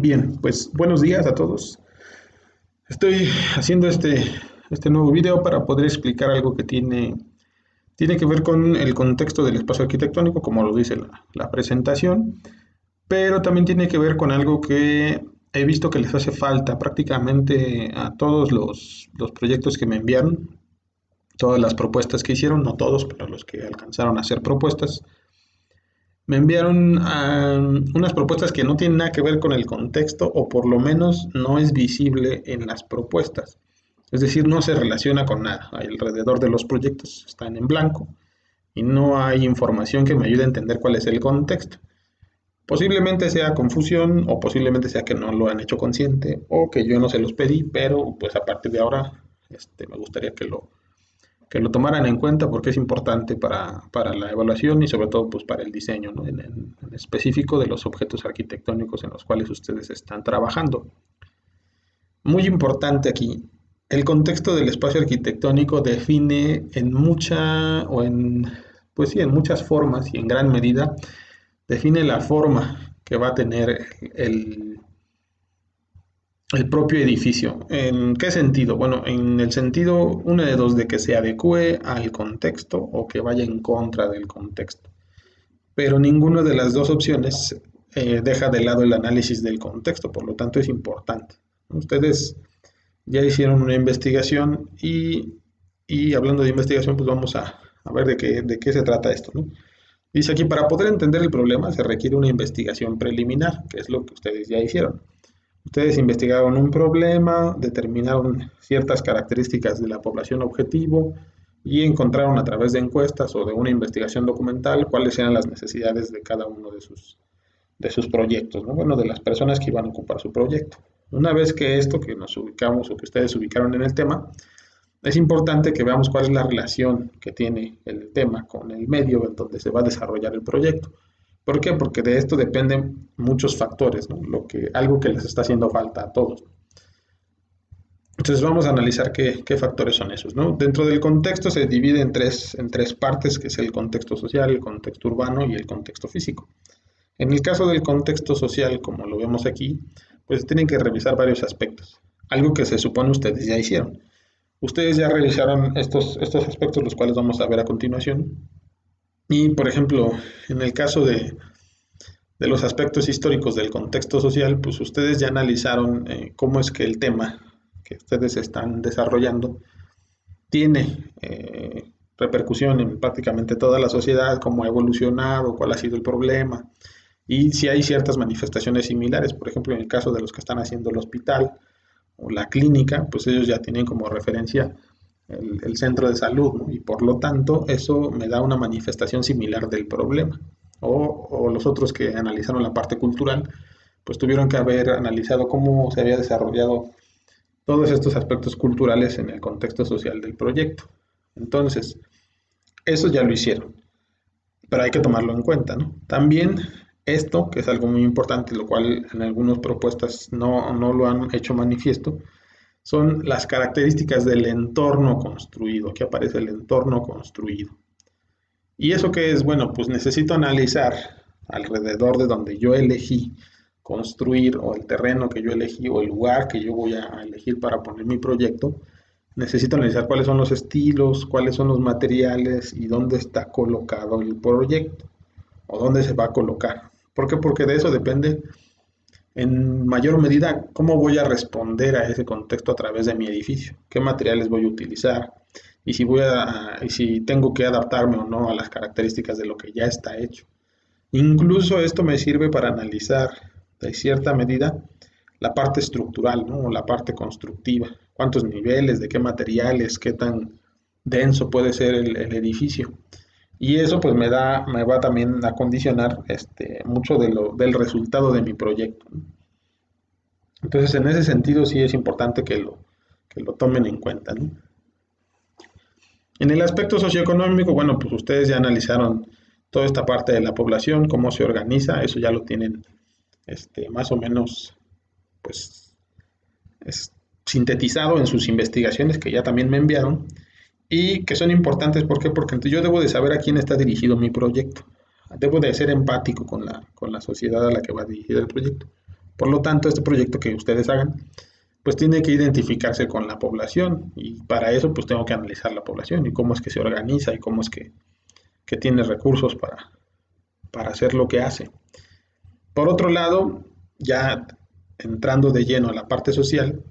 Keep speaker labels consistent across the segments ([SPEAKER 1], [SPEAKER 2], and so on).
[SPEAKER 1] Bien, pues buenos días a todos. Estoy haciendo este nuevo video para poder explicar algo que tiene que ver con el contexto del espacio arquitectónico, como lo dice la presentación, pero también tiene que ver con algo que he visto que les hace falta prácticamente a todos los proyectos que me enviaron, todas las propuestas que hicieron, no todos, pero los que alcanzaron a hacer propuestas. Me enviaron unas propuestas que no tienen nada que ver con el contexto o por lo menos no es visible en las propuestas. Es decir, no se relaciona con nada. Alrededor de los proyectos están en blanco y no hay información que me ayude a entender cuál es el contexto. Posiblemente sea confusión o posiblemente sea que no lo han hecho consciente o que yo no se los pedí, pero pues a partir de ahora me gustaría que lo tomaran en cuenta porque es importante para la evaluación y sobre todo pues para el diseño, ¿no? En específico de los objetos arquitectónicos en los cuales ustedes están trabajando. Muy importante aquí, el contexto del espacio arquitectónico define en pues sí, en muchas formas y en gran medida define la forma que va a tener el propio edificio. ¿En qué sentido? Bueno, en el sentido, una de dos, de que se adecue al contexto o que vaya en contra del contexto. Pero ninguna de las dos opciones deja de lado el análisis del contexto, por lo tanto es importante. Ustedes ya hicieron una investigación y hablando de investigación, pues vamos a ver de qué se trata esto, ¿no? Dice aquí, para poder entender el problema se requiere una investigación preliminar, que es lo que ustedes ya hicieron. Ustedes investigaron un problema, determinaron ciertas características de la población objetivo y encontraron a través de encuestas o de una investigación documental cuáles eran las necesidades de cada uno de sus proyectos, ¿no? Bueno, de las personas que iban a ocupar su proyecto. Una vez que esto, que nos ubicamos o que ustedes se ubicaron en el tema, es importante que veamos cuál es la relación que tiene el tema con el medio en donde se va a desarrollar el proyecto. ¿Por qué? Porque de esto dependen muchos factores, ¿no? Algo que les está haciendo falta a todos. Entonces vamos a analizar qué factores son esos, ¿no? Dentro del contexto se divide en tres partes, que es el contexto social, el contexto urbano y el contexto físico. En el caso del contexto social, como lo vemos aquí, pues tienen que revisar varios aspectos, algo que se supone ustedes ya hicieron. Ustedes ya revisaron estos aspectos, los cuales vamos a ver a continuación. Y, por ejemplo, en el caso de los aspectos históricos del contexto social, pues ustedes ya analizaron cómo es que el tema que ustedes están desarrollando tiene repercusión en prácticamente toda la sociedad, cómo ha evolucionado, cuál ha sido el problema, y si hay ciertas manifestaciones similares. Por ejemplo, en el caso de los que están haciendo el hospital o la clínica, pues ellos ya tienen como referencia el centro de salud, ¿no? Y por lo tanto eso me da una manifestación similar del problema. O los otros que analizaron la parte cultural, pues tuvieron que haber analizado cómo se había desarrollado todos estos aspectos culturales en el contexto social del proyecto. Entonces, eso ya lo hicieron, pero hay que tomarlo en cuenta, ¿no? También esto, que es algo muy importante, lo cual en algunas propuestas no lo han hecho manifiesto, son las características del entorno construido. Aquí aparece el entorno construido. ¿Y eso qué es? Bueno, pues necesito analizar alrededor de donde yo elegí construir o el terreno que yo elegí o el lugar que yo voy a elegir para poner mi proyecto. Necesito analizar cuáles son los estilos, cuáles son los materiales y dónde está colocado el proyecto o dónde se va a colocar. ¿Por qué? Porque de eso depende en mayor medida cómo voy a responder a ese contexto a través de mi edificio, qué materiales voy a utilizar y si tengo que adaptarme o no a las características de lo que ya está hecho. Incluso esto me sirve para analizar de cierta medida la parte estructural, ¿no? O la parte constructiva, cuántos niveles, de qué materiales, qué tan denso puede ser el edificio. Y eso pues me va también a condicionar mucho del resultado de mi proyecto. Entonces, en ese sentido sí es importante que lo tomen en cuenta, ¿no? En el aspecto socioeconómico, bueno, pues ustedes ya analizaron toda esta parte de la población, cómo se organiza, eso ya lo tienen más o menos pues es sintetizado en sus investigaciones que ya también me enviaron y que son importantes. ¿Por qué? Porque yo debo de saber a quién está dirigido mi proyecto. Debo de ser empático con la sociedad a la que va dirigido el proyecto. Por lo tanto, este proyecto que ustedes hagan, pues tiene que identificarse con la población y para eso pues tengo que analizar la población y cómo es que se organiza y cómo es que tiene recursos para hacer lo que hace. Por otro lado, ya entrando de lleno a la parte social,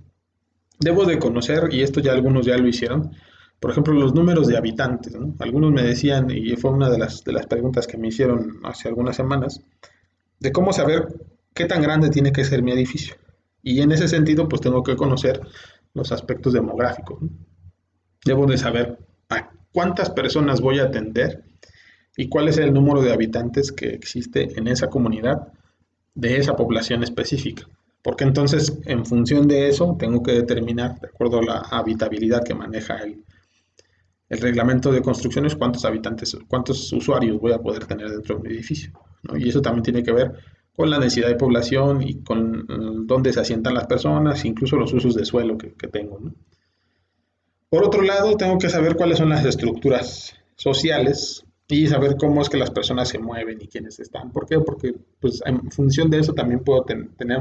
[SPEAKER 1] debo de conocer, y esto ya algunos ya lo hicieron, por ejemplo, los números de habitantes, ¿no? Algunos me decían, y fue una de las preguntas que me hicieron hace algunas semanas, de cómo saber qué tan grande tiene que ser mi edificio. Y en ese sentido, pues tengo que conocer los aspectos demográficos, ¿no? Debo de saber a cuántas personas voy a atender y cuál es el número de habitantes que existe en esa comunidad de esa población específica. Porque entonces, en función de eso, tengo que determinar, de acuerdo a la habitabilidad que maneja el reglamento de construcciones, cuántos habitantes, cuántos usuarios voy a poder tener dentro de mi edificio, ¿no? Y eso también tiene que ver con la densidad de población y con dónde se asientan las personas, incluso los usos de suelo que tengo, ¿no? Por otro lado, tengo que saber cuáles son las estructuras sociales y saber cómo es que las personas se mueven y quiénes están. ¿Por qué? Porque pues, en función de eso también puedo tener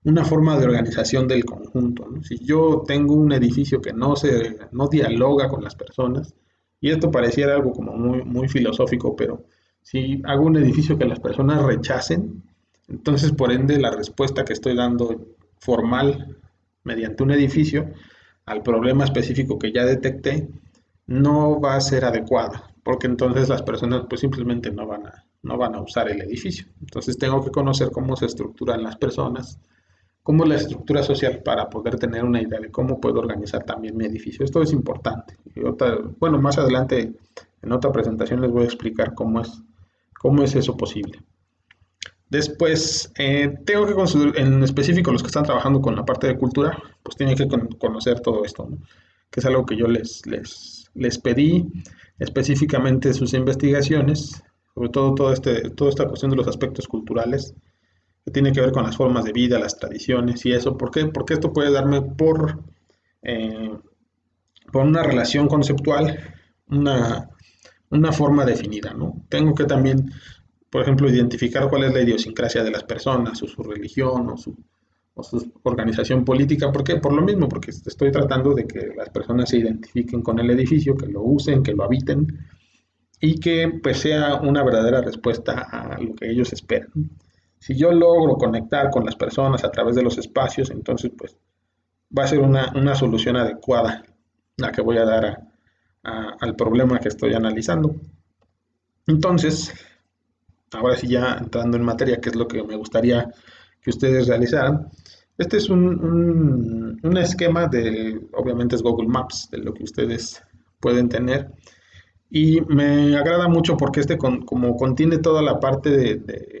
[SPEAKER 1] una forma de organización del conjunto, ¿no? Si yo tengo un edificio que no dialoga con las personas, y esto pareciera algo como muy, muy filosófico, pero si hago un edificio que las personas rechacen, entonces por ende la respuesta que estoy dando formal mediante un edificio al problema específico que ya detecté no va a ser adecuada, porque entonces las personas pues simplemente no van a usar el edificio. Entonces tengo que conocer cómo se estructuran las personas, cómo es la estructura social para poder tener una idea de cómo puedo organizar también mi edificio. Esto es importante. Bueno, más adelante en otra presentación les voy a explicar cómo es eso posible. Después, tengo que considerar, en específico los que están trabajando con la parte de cultura, pues tienen que conocer todo esto, ¿no? Que es algo que yo les pedí específicamente sus investigaciones, sobre todo toda esta cuestión de los aspectos culturales, que tiene que ver con las formas de vida, las tradiciones y eso. ¿Por qué? Porque esto puede darme eh, por una relación conceptual, una, una forma definida, ¿no? Tengo que también, por ejemplo, identificar cuál es la idiosincrasia de las personas, o su religión, o su organización política. ¿Por qué? Por lo mismo, porque estoy tratando de que las personas se identifiquen con el edificio, que lo usen, que lo habiten y que pues sea una verdadera respuesta a lo que ellos esperan. Si yo logro conectar con las personas a través de los espacios, entonces pues va a ser una solución adecuada la que voy a dar al problema que estoy analizando. Entonces, ahora sí ya entrando en materia, que es lo que me gustaría que ustedes realizaran, este es un esquema obviamente es Google Maps, de lo que ustedes pueden tener. Y me agrada mucho porque como contiene toda la parte de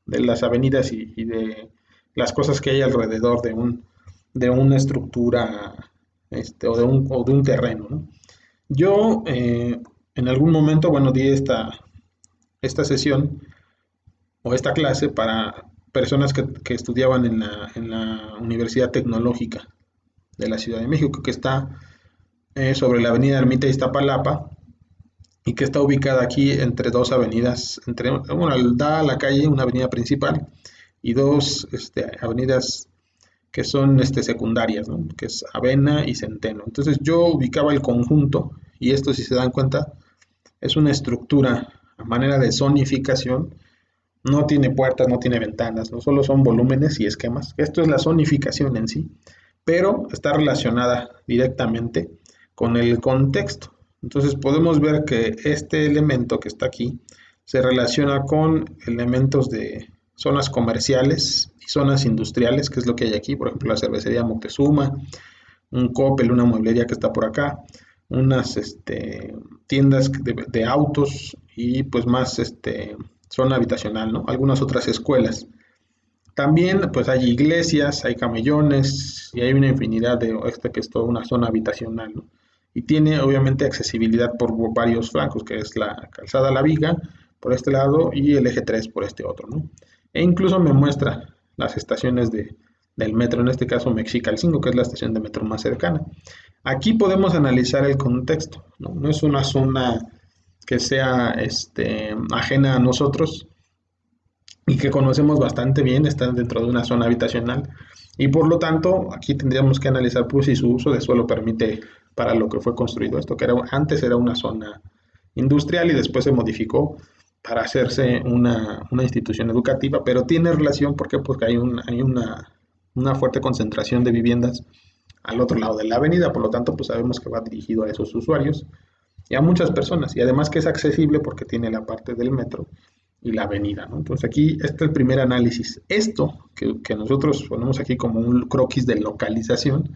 [SPEAKER 1] las avenidas y de las cosas que hay alrededor de una estructura o de un terreno, ¿no? Yo en algún momento, bueno, di esta sesión o esta clase para personas que estudiaban en la Universidad Tecnológica de la Ciudad de México, que está sobre la avenida Ermita Iztapalapa y que está ubicada aquí entre dos avenidas, bueno, da a la calle una avenida principal y dos avenidas que son secundarias, ¿no? Que es Avena y Centeno. Entonces yo ubicaba el conjunto, y esto si se dan cuenta, es una estructura a manera de zonificación, no tiene puertas, no tiene ventanas, no solo son volúmenes y esquemas. Esto es la zonificación en sí, pero está relacionada directamente con el contexto. Entonces podemos ver que este elemento que está aquí se relaciona con elementos de zonas comerciales y zonas industriales, que es lo que hay aquí, por ejemplo la cervecería Moctezuma, un Coppel, una mueblería que está por acá, unas tiendas de autos y pues más zona habitacional, ¿no? Algunas otras escuelas. También pues hay iglesias, hay camellones y hay una infinidad de que es toda una zona habitacional, ¿no? Y tiene obviamente accesibilidad por varios flancos, que es la calzada La Viga por este lado y el eje 3 por este otro, ¿no? E incluso me muestra las estaciones del metro, en este caso Mexicalcingo, que es la estación de metro más cercana. Aquí podemos analizar el contexto, ¿no? No es una zona que sea ajena a nosotros, y que conocemos bastante bien, están dentro de una zona habitacional y por lo tanto aquí tendríamos que analizar pues si su uso de suelo permite para lo que fue construido esto, que antes era una zona industrial y después se modificó para hacerse una institución educativa, pero tiene relación porque hay una fuerte concentración de viviendas al otro lado de la avenida, por lo tanto pues sabemos que va dirigido a esos usuarios y a muchas personas, y además que es accesible porque tiene la parte del metro y la avenida, ¿no? Entonces aquí está el primer análisis. Esto que nosotros ponemos aquí como un croquis de localización,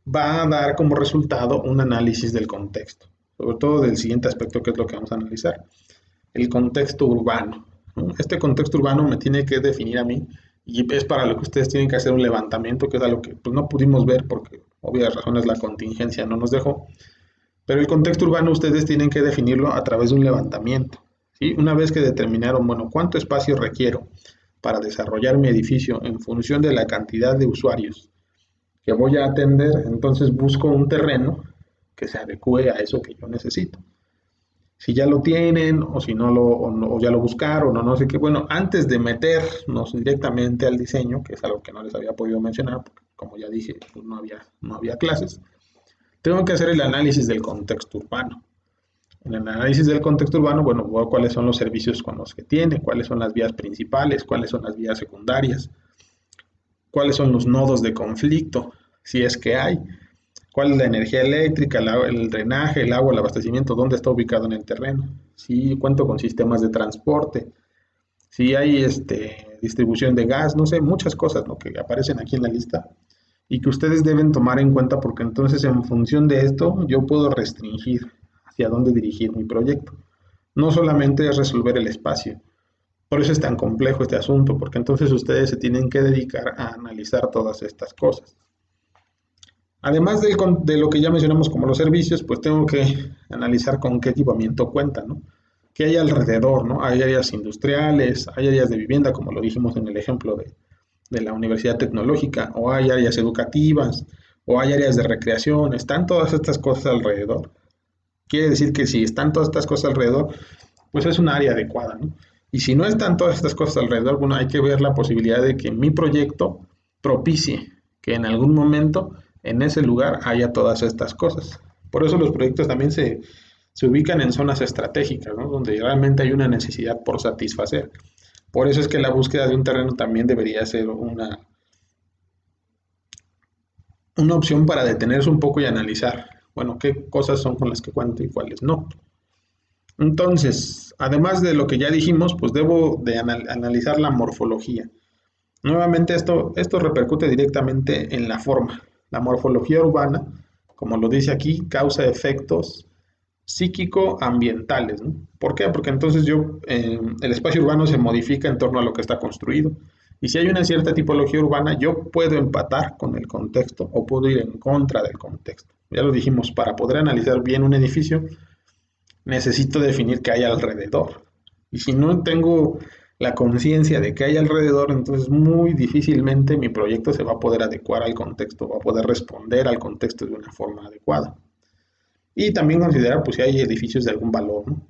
[SPEAKER 1] va a dar como resultado un análisis del contexto, sobre todo del siguiente aspecto que es lo que vamos a analizar, el contexto urbano, ¿no? Este contexto urbano me tiene que definir a mí y es para lo que ustedes tienen que hacer un levantamiento, que es algo que pues, no pudimos ver porque obvias razones la contingencia no nos dejó, pero el contexto urbano ustedes tienen que definirlo a través de un levantamiento, ¿sí? Una vez que determinaron, bueno, cuánto espacio requiero para desarrollar mi edificio en función de la cantidad de usuarios que voy a atender, entonces busco un terreno que se adecue a eso que yo necesito. Si ya lo tienen o si no lo o ya lo buscaron o no sé qué, bueno, antes de meternos directamente al diseño, que es algo que no les había podido mencionar, porque como ya dije, pues no había clases, tengo que hacer el análisis del contexto urbano. En el análisis del contexto urbano, bueno, veo cuáles son los servicios con los que tiene, cuáles son las vías principales, cuáles son las vías secundarias, cuáles son los nodos de conflicto, si es que hay, cuál es la energía eléctrica, el drenaje, el agua, el abastecimiento, dónde está ubicado en el terreno, si cuento con sistemas de transporte, si hay distribución de gas, no sé, muchas cosas, ¿no?, que aparecen aquí en la lista y que ustedes deben tomar en cuenta porque entonces en función de esto yo puedo restringir hacia dónde dirigir mi proyecto. No solamente es resolver el espacio, por eso es tan complejo este asunto, porque entonces ustedes se tienen que dedicar a analizar todas estas cosas. Además de lo que ya mencionamos como los servicios, pues tengo que analizar con qué equipamiento cuenta, ¿no? ¿Qué hay alrededor, ¿no? Hay áreas industriales, hay áreas de vivienda, como lo dijimos en el ejemplo de la Universidad Tecnológica, o hay áreas educativas, o hay áreas de recreación, están todas estas cosas alrededor. Quiere decir que si están todas estas cosas alrededor, pues es un área adecuada, ¿no? Y si no están todas estas cosas alrededor, bueno, hay que ver la posibilidad de que mi proyecto propicie que en algún momento en ese lugar haya todas estas cosas. Por eso los proyectos también se ubican en zonas estratégicas, ¿no?, donde realmente hay una necesidad por satisfacer. Por eso es que la búsqueda de un terreno también debería ser una opción para detenerse un poco y analizar, bueno, qué cosas son con las que cuento y cuáles no. Entonces, además de lo que ya dijimos, pues debo de analizar la morfología. Nuevamente esto repercute directamente en la forma. La morfología urbana, como lo dice aquí, causa efectos psíquico-ambientales, ¿no? ¿Por qué? Porque entonces el espacio urbano se modifica en torno a lo que está construido. Y si hay una cierta tipología urbana, yo puedo empatar con el contexto o puedo ir en contra del contexto. Ya lo dijimos, para poder analizar bien un edificio, necesito definir qué hay alrededor. Y si no tengo la conciencia de qué hay alrededor, entonces muy difícilmente mi proyecto se va a poder adecuar al contexto, va a poder responder al contexto de una forma adecuada. Y también considerar pues si hay edificios de algún valor, ¿no?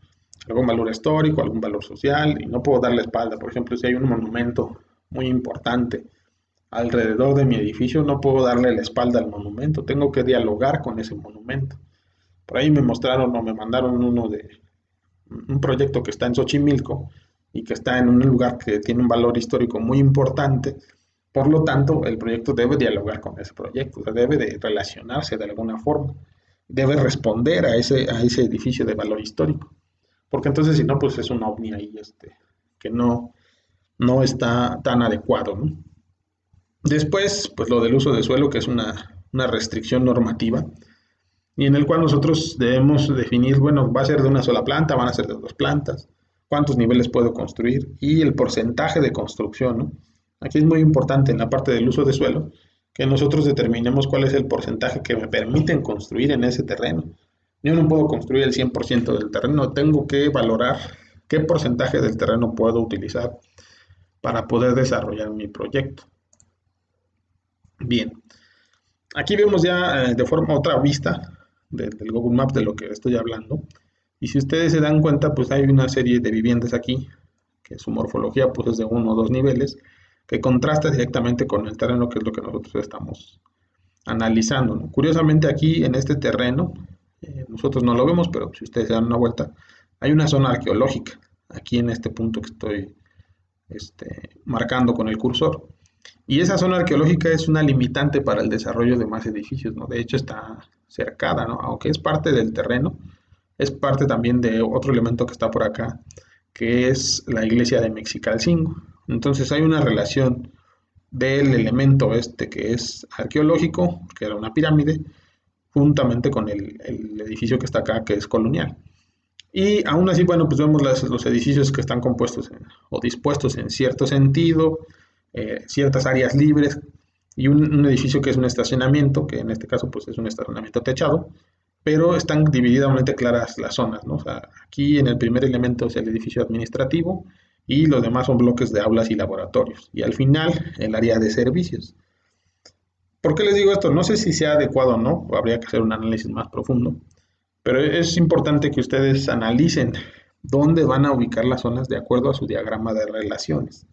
[SPEAKER 1] Algún valor histórico, algún valor social, y no puedo darle espalda. Por ejemplo, si hay un monumento muy importante alrededor de mi edificio, no puedo darle la espalda al monumento, tengo que dialogar con ese monumento. Por ahí me mostraron o me mandaron un proyecto que está en Xochimilco y que está en un lugar que tiene un valor histórico muy importante. Por lo tanto, el proyecto debe dialogar con ese proyecto, o sea, debe de relacionarse de alguna forma, debe responder a ese edificio de valor histórico, porque entonces si no, pues es un ovni ahí que no está tan adecuado, ¿no? Después, pues lo del uso de suelo, que es una restricción normativa, y en el cual nosotros debemos definir, bueno, va a ser de una sola planta, van a ser de dos plantas, cuántos niveles puedo construir y el porcentaje de construcción, ¿no? Aquí es muy importante en la parte del uso de suelo que nosotros determinemos cuál es el porcentaje que me permiten construir en ese terreno. Yo no puedo construir el 100% del terreno, tengo que valorar qué porcentaje del terreno puedo utilizar para poder desarrollar mi proyecto. Bien, aquí vemos ya de forma otra vista del Google Maps de lo que estoy hablando. Y si ustedes se dan cuenta, pues hay una serie de viviendas aquí que su morfología pues es de 1 o 2 niveles, que contrasta directamente con el terreno, que es lo que nosotros estamos analizando, ¿no? Curiosamente aquí en este terreno, nosotros no lo vemos, pero si ustedes se dan una vuelta, hay una zona arqueológica, aquí en este punto que estoy marcando con el cursor. Y esa zona arqueológica es una limitante para el desarrollo de más edificios, ¿no? De hecho está cercada, ¿no? Aunque es parte del terreno, es parte también de otro elemento que está por acá, que es la iglesia de Mexicalcingo. Entonces hay una relación del elemento que es arqueológico, que era una pirámide, juntamente con el edificio que está acá, que es colonial. Y aún así, bueno, pues vemos los edificios que están compuestos o dispuestos en cierto sentido, ciertas áreas libres, y un edificio que es un estacionamiento, que en este caso pues es un estacionamiento techado, pero están divididamente claras las zonas, ¿no? O sea, aquí en el primer elemento es el edificio administrativo y los demás son bloques de aulas y laboratorios. Y al final el área de servicios. ¿Por qué les digo esto? No sé si sea adecuado o no, habría que hacer un análisis más profundo, pero es importante que ustedes analicen dónde van a ubicar las zonas de acuerdo a su diagrama de relaciones.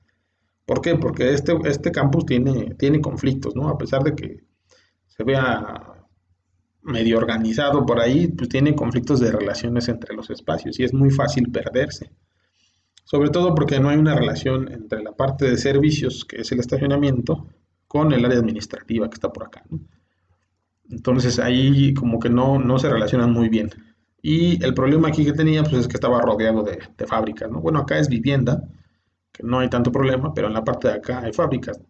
[SPEAKER 1] ¿Por qué? Porque este campus tiene conflictos, ¿no? A pesar de que se vea medio organizado por ahí, pues tiene conflictos de relaciones entre los espacios y es muy fácil perderse. Sobre todo porque no hay una relación entre la parte de servicios, que es el estacionamiento, con el área administrativa que está por acá, ¿no? Entonces ahí como que no se relacionan muy bien. Y el problema aquí que tenía pues es que estaba rodeado de fábricas, ¿no? Bueno, acá es vivienda, que no hay tanto problema, pero en la parte de acá hay fábricas.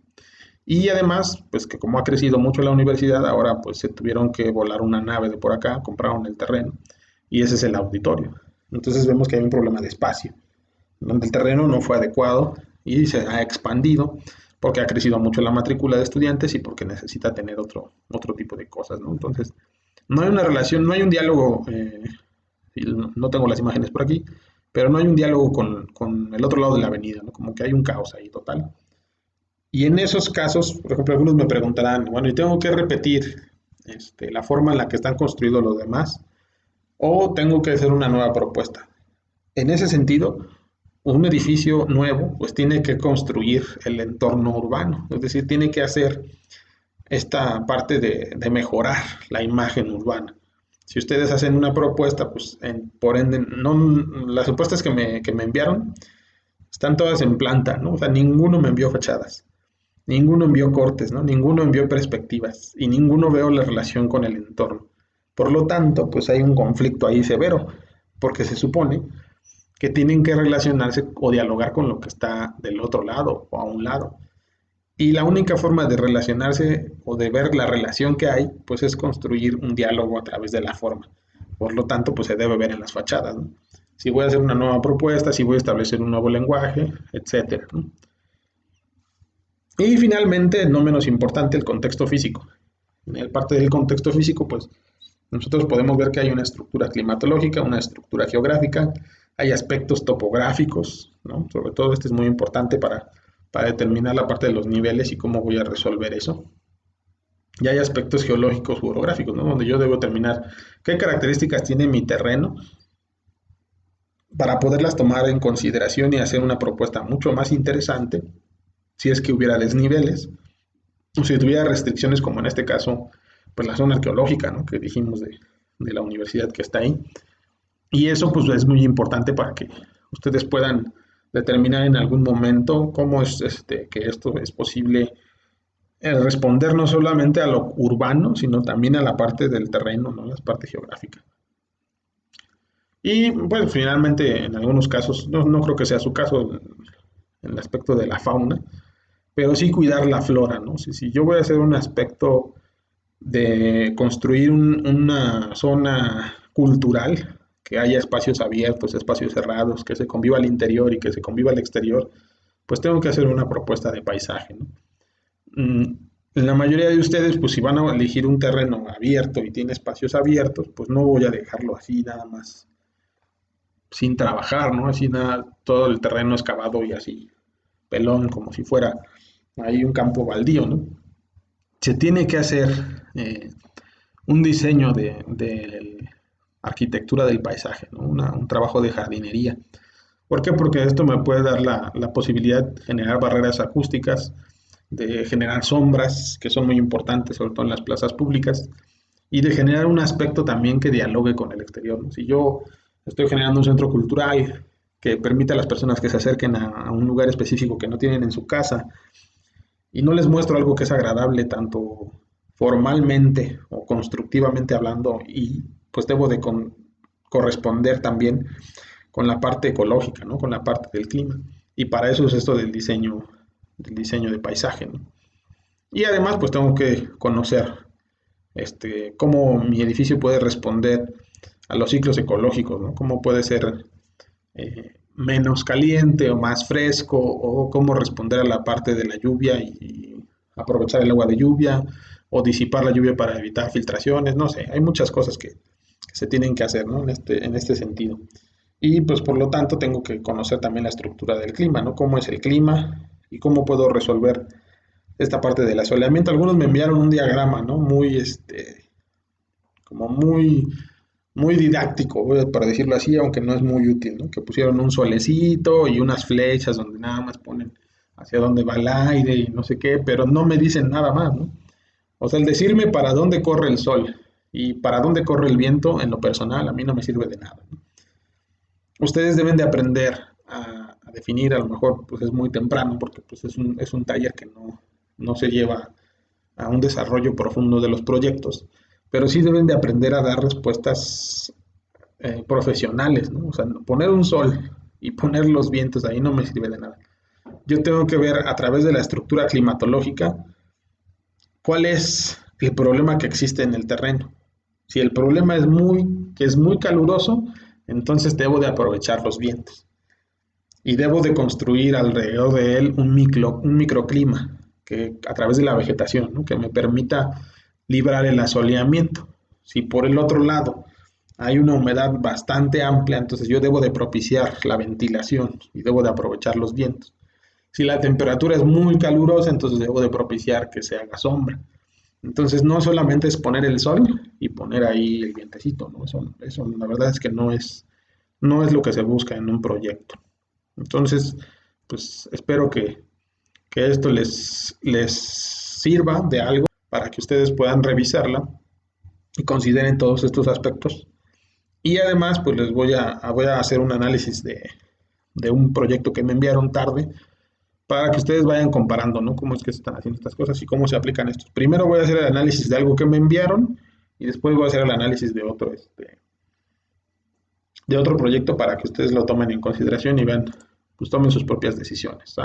[SPEAKER 1] Y además, pues que como ha crecido mucho la universidad, ahora pues se tuvieron que volar una nave de por acá, compraron el terreno y ese es el auditorio. Entonces vemos que hay un problema de espacio, donde el terreno no fue adecuado y se ha expandido porque ha crecido mucho la matrícula de estudiantes y porque necesita tener otro tipo de cosas, ¿no? Entonces, no hay una relación, no hay un diálogo, no tengo las imágenes por aquí, pero no hay un diálogo con el otro lado de la avenida, ¿no? Como que hay un caos ahí total. Y en esos casos, por ejemplo, algunos me preguntarán, bueno, ¿y tengo que repetir la forma en la que están construidos los demás? ¿O tengo que hacer una nueva propuesta? En ese sentido, un edificio nuevo, pues tiene que construir el entorno urbano, es decir, tiene que hacer esta parte de mejorar la imagen urbana. Si ustedes hacen una propuesta, pues por ende, no, las propuestas que me enviaron están todas en planta, ¿no? O sea, ninguno me envió fachadas. Ninguno envió cortes, ¿no? Ninguno envió perspectivas y ninguno veo la relación con el entorno. Por lo tanto, pues hay un conflicto ahí severo, porque se supone que tienen que relacionarse o dialogar con lo que está del otro lado o a un lado. Y la única forma de relacionarse o de ver la relación que hay, pues es construir un diálogo a través de la forma. Por lo tanto, pues se debe ver en las fachadas, ¿no? Si voy a hacer una nueva propuesta, si voy a establecer un nuevo lenguaje, etcétera, ¿no? Y finalmente, no menos importante, el contexto físico. En el parte del contexto físico, pues nosotros podemos ver que hay una estructura climatológica, una estructura geográfica, hay aspectos topográficos, ¿no? Sobre todo este es muy importante para determinar la parte de los niveles y cómo voy a resolver eso. Y hay aspectos geológicos u orográficos, ¿no? Donde yo debo determinar qué características tiene mi terreno para poderlas tomar en consideración y hacer una propuesta mucho más interesante si es que hubiera desniveles o si tuviera restricciones como en este caso, pues la zona arqueológica, ¿no? Que dijimos de la universidad que está ahí. Y eso pues es muy importante para que ustedes puedan determinar en algún momento cómo es que esto es posible responder no solamente a lo urbano, sino también a la parte del terreno, ¿no? La parte geográfica. Y pues finalmente en algunos casos, no creo que sea su caso en el aspecto de la fauna, pero sí cuidar la flora, ¿no? Si yo voy a hacer un aspecto de construir una zona cultural, que haya espacios abiertos, espacios cerrados, que se conviva al interior y que se conviva al exterior, pues tengo que hacer una propuesta de paisaje, ¿no? La mayoría de ustedes, pues si van a elegir un terreno abierto y tiene espacios abiertos, pues no voy a dejarlo así nada más, sin trabajar, ¿no? Así nada, todo el terreno excavado y así, pelón, como si fuera ahí un campo baldío, ¿no? Se tiene que hacer eh, un diseño de arquitectura del paisaje, ¿no? Un trabajo de jardinería, ¿Por qué? Porque esto me puede dar la posibilidad de generar barreras acústicas, de generar sombras, que son muy importantes, sobre todo en las plazas públicas, y de generar un aspecto también que dialogue con el exterior, ¿no? Si yo estoy generando un centro cultural que permita a las personas que se acerquen a un lugar específico que no tienen en su casa y no les muestro algo que es agradable tanto formalmente o constructivamente hablando, y pues debo de corresponder también con la parte ecológica, ¿no? Con la parte del clima. Y para eso es esto del diseño de paisaje, ¿no? Y además, pues tengo que conocer cómo mi edificio puede responder a los ciclos ecológicos, ¿no? Cómo puede ser menos caliente o más fresco, o cómo responder a la parte de la lluvia y aprovechar el agua de lluvia, o disipar la lluvia para evitar filtraciones, no sé, hay muchas cosas que se tienen que hacer, ¿no? En este sentido. Y pues por lo tanto tengo que conocer también la estructura del clima, ¿no? Cómo es el clima y cómo puedo resolver esta parte del asoleamiento. Algunos me enviaron un diagrama, ¿no? Muy, como muy didáctico, para decirlo así, aunque no es muy útil, ¿no? Que pusieron un solecito y unas flechas donde nada más ponen hacia dónde va el aire y no sé qué, pero no me dicen nada más, ¿no? O sea, el decirme para dónde corre el sol y para dónde corre el viento, en lo personal, a mí no me sirve de nada, ¿no? Ustedes deben de aprender a definir, a lo mejor pues es muy temprano, porque pues es un taller que no se lleva a un desarrollo profundo de los proyectos, pero sí deben de aprender a dar respuestas profesionales, ¿no? O sea, poner un sol y poner los vientos ahí no me sirve de nada. Yo tengo que ver a través de la estructura climatológica cuál es el problema que existe en el terreno. Si el problema que es muy caluroso, entonces debo de aprovechar los vientos y debo de construir alrededor de él un microclima que a través de la vegetación, ¿no? Que me permita librar el asoleamiento. Si por el otro lado hay una humedad bastante amplia, entonces yo debo de propiciar la ventilación y debo de aprovechar los vientos. Si la temperatura es muy calurosa, entonces debo de propiciar que se haga sombra. Entonces no solamente es poner el sol y poner ahí el vientecito, ¿no? Eso la verdad es que no es lo que se busca en un proyecto. Entonces, pues espero que esto les sirva de algo para que ustedes puedan revisarla y consideren todos estos aspectos. Y además, pues voy a hacer un análisis de un proyecto que me enviaron tarde para que ustedes vayan comparando, ¿no? Cómo es que se están haciendo estas cosas y cómo se aplican estos. Primero voy a hacer el análisis de algo que me enviaron y después voy a hacer el análisis de otro proyecto para que ustedes lo tomen en consideración y vean, pues tomen sus propias decisiones, ¿vale?